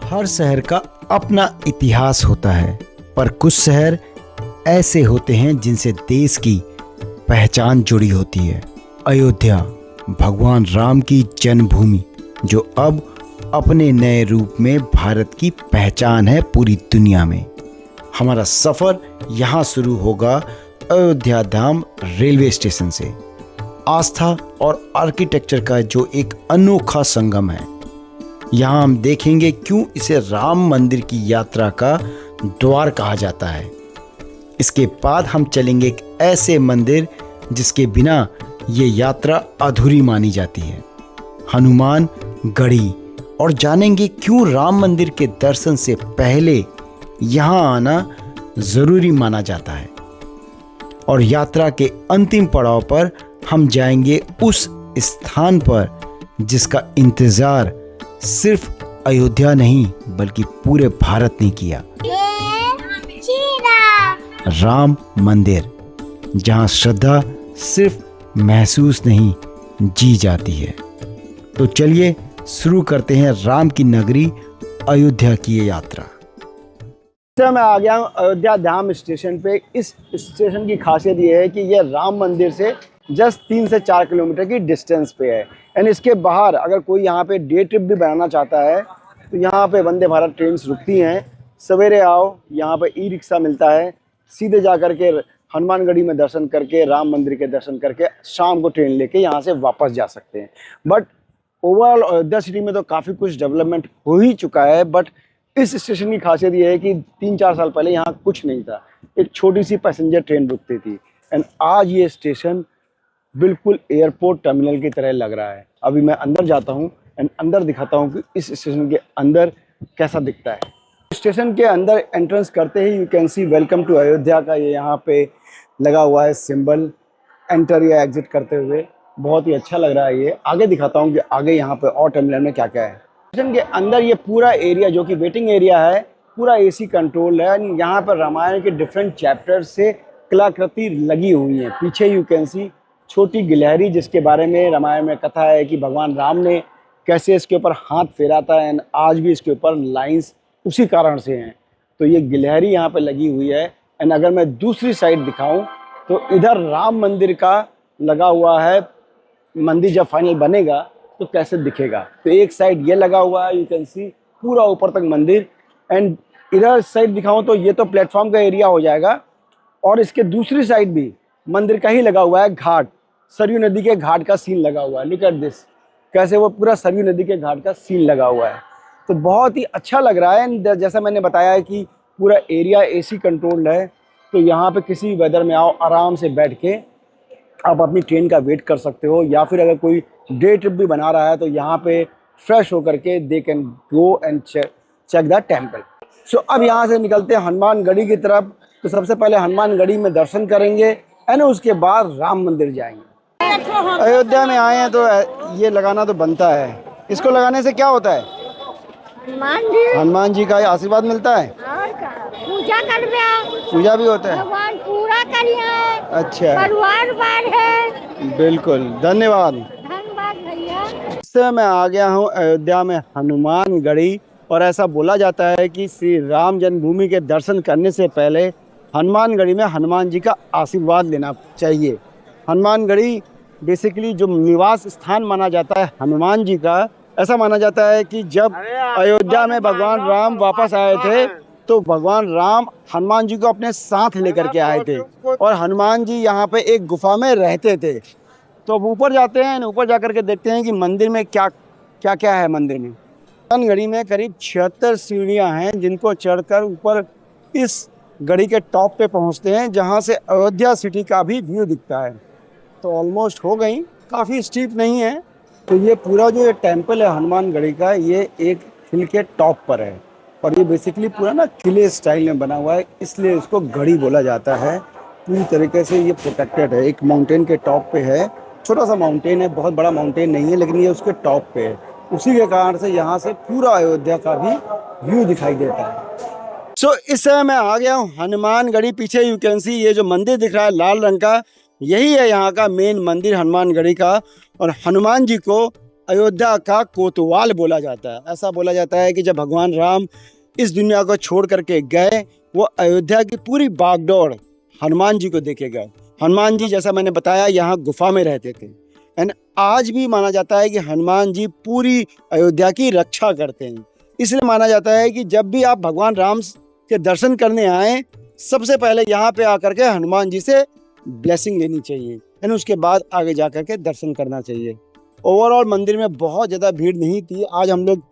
हर शहर का अपना इतिहास होता है, पर कुछ शहर ऐसे होते हैं जिनसे देश की पहचान जुड़ी होती है। अयोध्या, भगवान राम की जन्मभूमि, जो अब अपने नए रूप में भारत की पहचान है पूरी दुनिया में। हमारा सफ़र यहाँ शुरू होगा अयोध्या धाम रेलवे स्टेशन से। आस्था और आर्किटेक्चर का जो एक अनोखा संगम है। यहाँ हम देखेंगे क्यों इसे राम मंदिर की यात्रा का द्वार कहा जाता है। इसके बाद हम चलेंगे एक ऐसे मंदिर जिसके बिना ये यात्रा अधूरी मानी जाती है, हनुमान गढ़ी, और जानेंगे क्यों राम मंदिर के दर्शन से पहले यहाँ आना ज़रूरी माना जाता है। और यात्रा के अंतिम पड़ाव पर हम जाएंगे उस स्थान पर जिसका इंतज़ार सिर्फ अयोध्या नहीं बल्कि पूरे भारत ने किया, राम मंदिर, जहां श्रद्धा सिर्फ महसूस नहीं जी जाती है। तो चलिए शुरू करते हैं राम की नगरी अयोध्या की ये यात्रा। मैं आ गया हूँ अयोध्या धाम स्टेशन पे। इस स्टेशन की खासियत ये है कि ये राम मंदिर से जस्ट 3 से 4 किलोमीटर की डिस्टेंस पे है। एंड इसके बाहर अगर कोई यहाँ पे डे ट्रिप भी बनाना चाहता है तो यहाँ पे वंदे भारत ट्रेन रुकती हैं। सवेरे आओ, यहाँ पे ई रिक्शा मिलता है, सीधे जा करके हनुमानगढ़ी में दर्शन करके, राम मंदिर के दर्शन करके शाम को ट्रेन लेके यहाँ से वापस जा सकते हैं। बट ओवरऑल अयोध्या सिटी में तो काफ़ी कुछ डेवलपमेंट हो ही चुका है। बट इस स्टेशन की खासियत ये है कि 3-4 साल पहले यहाँ कुछ नहीं था, एक छोटी सी पैसेंजर ट्रेन रुकती थी। एंड आज ये स्टेशन बिल्कुल एयरपोर्ट टर्मिनल की तरह लग रहा है। अभी मैं अंदर जाता हूँ एंड अंदर दिखाता हूँ कि इस स्टेशन के अंदर कैसा दिखता है। स्टेशन के अंदर एंट्रेंस करते ही you can see welcome to Ayodhya का ये यहाँ पे लगा हुआ है सिंबल, एंटर या एग्जिट करते हुए। बहुत ही अच्छा लग रहा है ये। आगे दिखाता हूँ कि आगे यहाँ पे और टर्मिनल में क्या क्या है। स्टेशन के अंदर ये पूरा एरिया जो कि वेटिंग एरिया है, पूरा एसी कंट्रोल है। यहाँ पर रामायण के डिफरेंट चैप्टर से कलाकृति लगी हुई है। पीछे यू कैन सी छोटी गिलहरी, जिसके बारे में रामायण में कथा है कि भगवान राम ने कैसे इसके ऊपर हाथ फेरा था। एंड आज भी इसके ऊपर लाइंस उसी कारण से हैं। तो ये गिलहरी यहाँ पे लगी हुई है। एंड अगर मैं दूसरी साइड दिखाऊं तो इधर राम मंदिर का लगा हुआ है। मंदिर जब फाइनल बनेगा तो कैसे दिखेगा। तो एक साइड ये लगा हुआ है, यू कैन सी पूरा ऊपर तक मंदिर। एंड इधर साइड दिखाऊं तो ये तो प्लेटफॉर्म का एरिया हो जाएगा। और इसके दूसरी साइड भी मंदिर का ही लगा हुआ है घाट, सरयू नदी के घाट का सीन लगा हुआ है। लुक एट दिस, कैसे वो पूरा सरयू नदी के घाट का सीन लगा हुआ है। तो बहुत ही अच्छा लग रहा है। जैसा मैंने बताया है कि पूरा एरिया एसी कंट्रोल्ड है। तो यहाँ पे किसी वेदर में आओ, आराम से बैठ के आप अपनी ट्रेन का वेट कर सकते हो। या फिर अगर कोई डे ट्रिप भी बना रहा है तो यहाँ पे फ्रेश होकर के they can go and check the temple. So अब यहाँ से निकलते हैं हनुमानगढ़ी की तरफ। तो सबसे पहले हनुमानगढ़ी में दर्शन करेंगे एंड उसके बाद राम मंदिर जाएंगे। अयोध्या में आए हैं तो ये लगाना तो बनता है। इसको लगाने से क्या होता है? हनुमान जी का आशीर्वाद मिलता है। पूजा पूजा भी होता है। भगवान पूरा करिए। अच्छा, परिवार बार है। बिल्कुल, धन्यवाद भैया। इस समय मैं आ गया हूँ अयोध्या में हनुमानगढ़ी। और ऐसा बोला जाता है कि श्री राम जन्मभूमि के दर्शन करने से पहले हनुमानगढ़ी में हनुमान जी का आशीर्वाद लेना चाहिए। हनुमानगढ़ी बेसिकली जो निवास स्थान माना जाता है हनुमान जी का। ऐसा माना जाता है कि जब अयोध्या में भगवान राम वापस आए थे तो भगवान राम हनुमान जी को अपने साथ लेकर के आए थे। और हनुमान जी यहाँ पे एक गुफा में रहते थे। तो अब ऊपर जाते हैं, ऊपर जाकर के देखते हैं कि मंदिर में क्या क्या है। मंदिर में हनुमानगढ़ी में करीब 76 सीढ़ियाँ हैं जिनको चढ़कर ऊपर इस गढ़ी के टॉप पे पहुँचते हैं, जहाँ से अयोध्या सिटी का भी व्यू दिखता है। तो ऑलमोस्ट हो गई, काफ़ी स्टीप नहीं है। तो ये पूरा जो ये टेम्पल है हनुमानगढ़ी का, ये एक हिल के टॉप पर है। और ये बेसिकली पूरा ना किले स्टाइल में बना हुआ है, इसलिए इसको गढ़ी बोला जाता है। पूरी तरीके से ये प्रोटेक्टेड है। एक माउंटेन के टॉप पे है, छोटा सा माउंटेन है, बहुत बड़ा माउंटेन नहीं है, लेकिन ये उसके टॉप पे है। उसी के कारण से यहाँ से पूरा अयोध्या का भी व्यू दिखाई देता है। सो इस समय मैं आ गया हूँ हनुमानगढ़ी। पीछे यू कैन सी ये जो मंदिर दिख रहा है लाल रंग का, यही है यहाँ का मेन मंदिर हनुमानगढ़ी का। और हनुमान जी को अयोध्या का कोतवाल बोला जाता है। ऐसा बोला जाता है कि जब भगवान राम इस दुनिया को छोड़ करके गए, वो अयोध्या की पूरी बागडोर हनुमान जी को देके गए। हनुमान जी, जैसा मैंने बताया, यहाँ गुफा में रहते थे। एंड आज भी माना जाता है कि हनुमान जी पूरी अयोध्या की रक्षा करते हैं। इसलिए माना जाता है कि जब भी आप भगवान राम के दर्शन करने आए, सबसे पहले यहाँ पे आकर के हनुमान जी से ब्लेसिंग लेनी चाहिए एंड उसके बाद आगे जा करके दर्शन करना चाहिए। ओवरऑल मंदिर में बहुत ज़्यादा भीड़ नहीं थी। आज हम लोग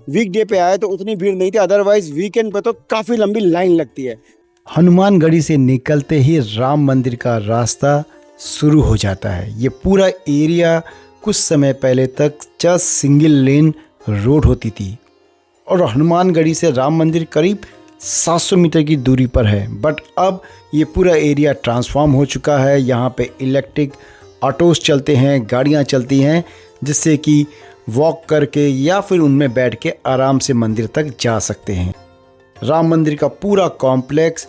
वीकडे पे आए तो उतनी भीड़ नहीं थी, अदरवाइज वीकेंड पे तो काफ़ी लंबी लाइन लगती है। हनुमानगढ़ी से निकलते ही राम मंदिर का रास्ता शुरू हो जाता है। ये पूरा एरिया कुछ समय पहले तक जस्ट सिंगल लेन रोड होती थी और हनुमानगढ़ी से राम मंदिर करीब 700 मीटर की दूरी पर है। बट अब ये पूरा एरिया ट्रांसफॉर्म हो चुका है। यहाँ पे इलेक्ट्रिक ऑटोज़ चलते हैं, गाड़ियाँ चलती हैं, जिससे कि वॉक करके या फिर उनमें बैठ के आराम से मंदिर तक जा सकते हैं। राम मंदिर का पूरा कॉम्प्लेक्स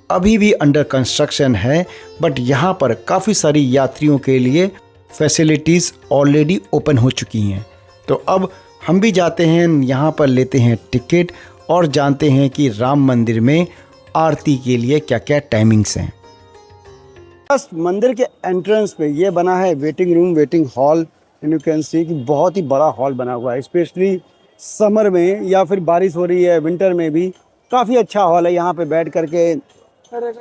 अभी भी अंडर कंस्ट्रक्शन है, बट यहाँ पर काफ़ी सारी यात्रियों के लिए फैसिलिटीज़ ऑलरेडी ओपन हो चुकी हैं। तो अब हम भी जाते हैं, यहाँ पर लेते हैं टिकट और जानते हैं कि राम मंदिर में आरती के लिए क्या क्या टाइमिंग्स हैं। बस मंदिर के एंट्रेंस पे ये बना है waiting room, waiting hall. You can सी कि बहुत ही बड़ा हॉल बना हुआ है, स्पेशली समर में या फिर बारिश हो रही है, विंटर में भी काफ़ी अच्छा हॉल है। यहाँ पे बैठ करके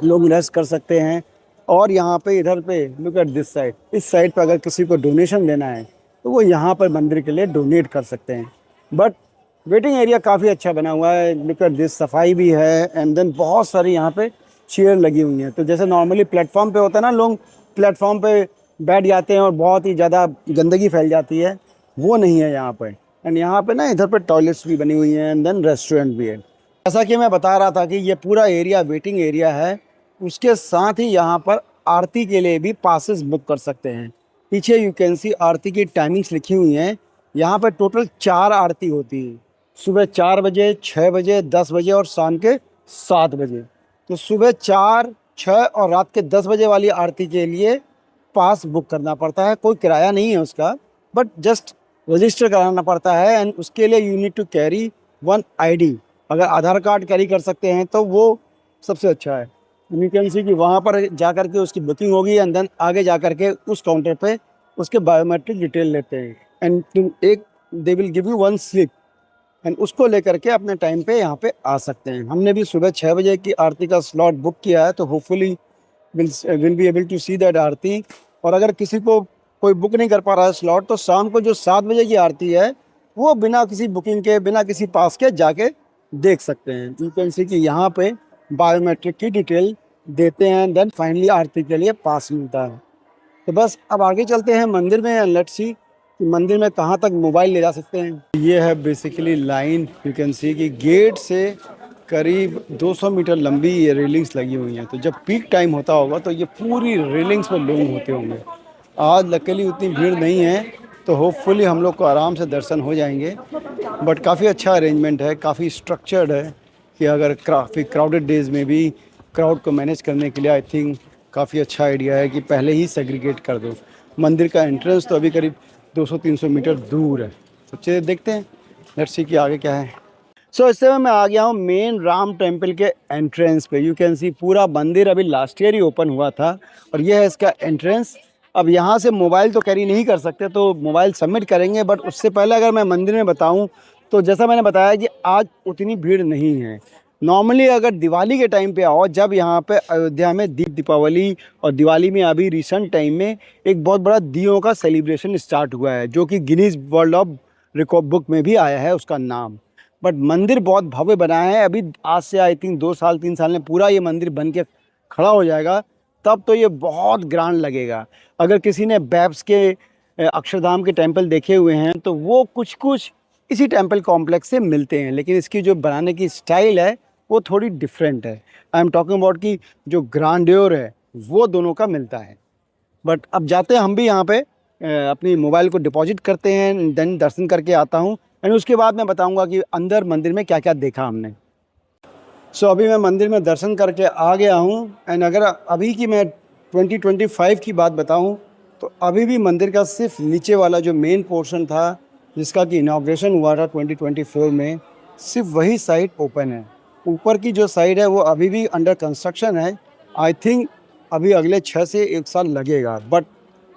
लोग रेस्ट कर सकते हैं। और यहाँ पे इधर पे लुक एट दिस साइड, इस साइड पे अगर किसी को डोनेशन देना है तो वो यहाँ पर मंदिर के लिए डोनेट कर सकते हैं। बट वेटिंग एरिया काफ़ी अच्छा बना हुआ है, लुक एट दिस, सफाई भी है एंड देन बहुत सारी यहाँ पे चेयर लगी हुई हैं। तो जैसे नॉर्मली प्लेटफॉर्म पे होता है ना, लोग प्लेटफॉर्म पे बैठ जाते हैं और बहुत ही ज़्यादा गंदगी फैल जाती है, वो नहीं है यहाँ पे। एंड यहाँ पे ना इधर पे टॉयलेट्स भी बनी हुई हैं एंड देन रेस्टोरेंट भी है। जैसा कि मैं बता रहा था कि ये पूरा एरिया वेटिंग एरिया है, उसके साथ ही यहाँ पर आरती के लिए भी पासेस बुक कर सकते हैं। पीछे यू कैन सी आरती की टाइमिंग्स लिखी हुई हैं। यहाँ पर टोटल 4 आरती होती है, सुबह 4 बजे, 6 बजे, 10 बजे और शाम के 7 बजे। तो सुबह 4, 6 और रात के 10 बजे वाली आरती के लिए पास बुक करना पड़ता है। कोई किराया नहीं है उसका, बट जस्ट रजिस्टर कराना पड़ता है एंड उसके लिए you need to carry 1 ID। अगर आधार कार्ड कैरी कर सकते हैं तो वो सबसे अच्छा है। यू कैन सी कि वहाँ पर जा कर के उसकी बुकिंग होगी एंड देन आगे जा कर के उस काउंटर पे उसके बायोमेट्रिक डिटेल लेते हैं and they will give you 1 slip and उसको लेकर के अपने टाइम पे यहाँ पे आ सकते हैं। हमने भी सुबह 6 बजे की आरती का स्लॉट बुक किया है, तो hopefully will be able to see that aarti. और अगर किसी को कोई बुक नहीं कर पा रहा है स्लॉट, तो शाम को जो 7 बजे की आरती है वो बिना किसी बुकिंग के, बिना किसी पास के जाके देख सकते हैं। यू कैन सी कि यहाँ पे बायोमेट्रिक की डिटेल देते हैं, देन फाइनली आरती के लिए पास मिलता है। तो बस अब आगे चलते हैं मंदिर में एंड लेट्स सी कि मंदिर में कहाँ तक मोबाइल ले जा सकते हैं। ये है बेसिकली लाइन, यू कैन सी कि गेट से करीब 200 मीटर लंबी ये रेलिंग्स लगी हुई हैं। तो जब पीक टाइम होता होगा तो ये पूरी रेलिंग्स पर लोग होते होंगे। आज लकीली उतनी भीड़ नहीं है, तो होपफुली हम लोग को आराम से दर्शन हो जाएंगे। बट काफ़ी अच्छा अरेंजमेंट है, काफ़ी स्ट्रक्चर्ड है कि अगर काफ़ी क्राउडेड डेज़ में भी क्राउड को मैनेज करने के लिए आई थिंक काफ़ी अच्छा आइडिया है कि पहले ही सेग्रीगेट कर दो। मंदिर का एंट्रेंस तो अभी करीब 200-300 मीटर दूर है। तो चलिए देखते हैं, लेट्स सी कि आगे क्या है। सो इस समय मैं आ गया हूँ मेन राम टेम्पल के एंट्रेंस पे। यू कैन सी पूरा मंदिर अभी लास्ट ईयर ही ओपन हुआ था और ये है इसका एंट्रेंस। अब यहाँ से मोबाइल तो कैरी नहीं कर सकते, तो मोबाइल सबमिट करेंगे। बट उससे पहले अगर मैं मंदिर में बताऊँ तो जैसा मैंने बताया कि आज उतनी भीड़ नहीं है। नॉर्मली अगर दिवाली के टाइम पे आओ, जब यहाँ पे अयोध्या में दीपावली और दिवाली में अभी रिसेंट टाइम में एक बहुत बड़ा दियों का सेलिब्रेशन स्टार्ट हुआ है, जो कि Guinness world of record book में भी आया है उसका नाम। बट मंदिर बहुत भव्य बना है। अभी आज से आई थिंक 2 साल 3 साल में पूरा ये मंदिर बन के खड़ा हो जाएगा, तब तो ये बहुत ग्रांड लगेगा। अगर किसी ने बैप्स के अक्षरधाम के टेम्पल देखे हुए हैं तो वो कुछ कुछ इसी टेम्पल कॉम्प्लेक्स से मिलते हैं, लेकिन इसकी जो बनाने की स्टाइल है वो थोड़ी डिफरेंट है। आई एम टॉकिंग अबाउट कि जो ग्रांड्योर है वो दोनों का मिलता है। बट अब जाते हैं हम भी यहाँ पे अपनी मोबाइल को डिपॉजिट करते हैं, देन दर्शन करके आता हूँ एंड उसके बाद मैं बताऊँगा कि अंदर मंदिर में क्या क्या देखा हमने। सो अभी मैं मंदिर में दर्शन करके आ गया हूँ एंड अगर अभी की मैं 2025 की बात बताऊँ तो अभी भी मंदिर का सिर्फ नीचे वाला जो मेन पोर्शन था जिसका कि इनाग्रेशन हुआ था 2024 में, सिर्फ वही साइड ओपन है। ऊपर की जो साइड है वो अभी भी अंडर कंस्ट्रक्शन है। आई थिंक अभी अगले 6 से 1 साल लगेगा, बट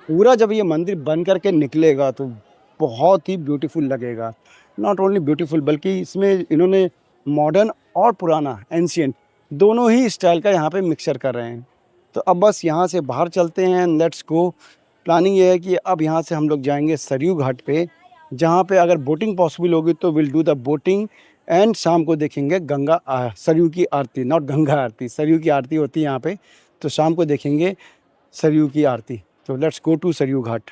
पूरा जब ये मंदिर बन करके निकलेगा तो बहुत ही ब्यूटीफुल लगेगा। नॉट ओनली ब्यूटीफुल बल्कि इसमें इन्होंने मॉडर्न और पुराना एंशियंट दोनों ही स्टाइल का यहाँ पे मिक्सचर कर रहे हैं। तो अब बस यहाँ से बाहर चलते हैं, लेट्स गो। प्लानिंग ये है कि अब यहाँ से हम लोग जाएंगे सरयू घाट पे, जहाँ पे अगर बोटिंग पॉसिबल होगी तो will do the boating and शाम को देखेंगे सरयू की आरती, नॉट गंगा आरती, सरयू की आरती होती है यहाँ पे, तो शाम को देखेंगे सरयू की आरती। तो let's go to Sarayu Ghat.